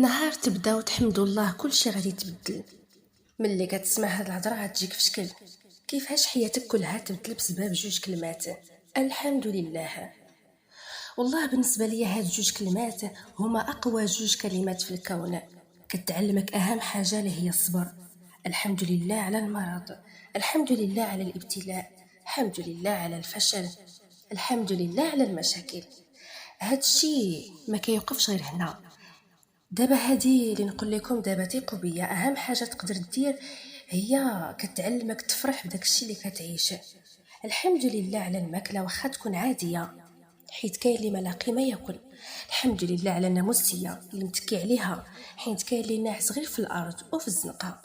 نهار تبدا وتحمدوا الله كلشي غادي يتبدل. ملي كتسمع هاد الهضره غتجيك في شكل كيفاش حياتك كلها تبدل بسبب جوج كلمات: الحمد لله. والله بالنسبه ليا هاد جوج كلمات هما اقوى جوج كلمات في الكون. كتعلمك اهم حاجه اللي هي الصبر. الحمد لله على المرض، الحمد لله على الابتلاء، الحمد لله على الفشل، الحمد لله على المشاكل. هاد الشيء ما كيوقفش غير هنا. دابا هادي اللي نقول لكم دابا ثقوا بيا، اهم حاجه تقدر دير هي كتعلمك تفرح بداك الشيء اللي كتعيش. الحمد لله على الماكله واخا تكون عاديه، حيت كاين اللي ما لاقي ما ياكل. الحمد لله على الناموسيه اللي متكي عليها، حيت كاين اللي ناعس غير في الارض وفي الزنقه.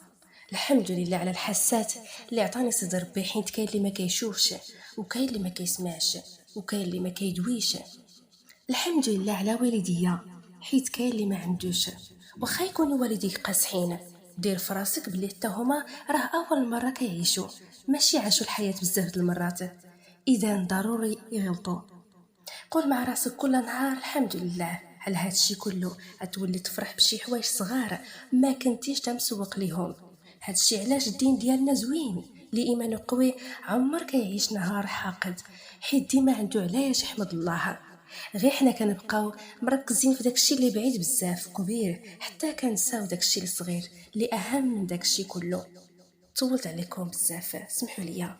الحمد لله على الحاسات اللي عطاني صدر ربي، حيت كاين اللي ما كيشوفش، وكاين اللي ما كيسمعش، وكاين اللي ما كيدويش. الحمد لله على والديا، حيت كاين اللي ما عندوش. واخا يكونوا والديك قاصحين، دير فراسك بلي حتى هما راه اول مره كيعيشوا، ماشي عاشوا الحياه بزاف د المرات. اذا ضروري يغلطوا. قول مع راسك كل نهار الحمد لله على هذا الشيء كله، غتولي تفرح بشي حوايج صغار ما كنتيش تمسوق ليهم. هذا الشيء علاش الدين ديالنا زوين. اللي ايمانه قوي عمر كيعيش نهار حاقد، حيت ديما عنده علاش يحمد الله. غير حنا كنبقاو مركزين في داكشي اللي بعيد بزاف كبير، حتى كنساو داكشي الصغير اللي اهم من داكشي كله. طولت عليكم بزاف، سمحوا لي.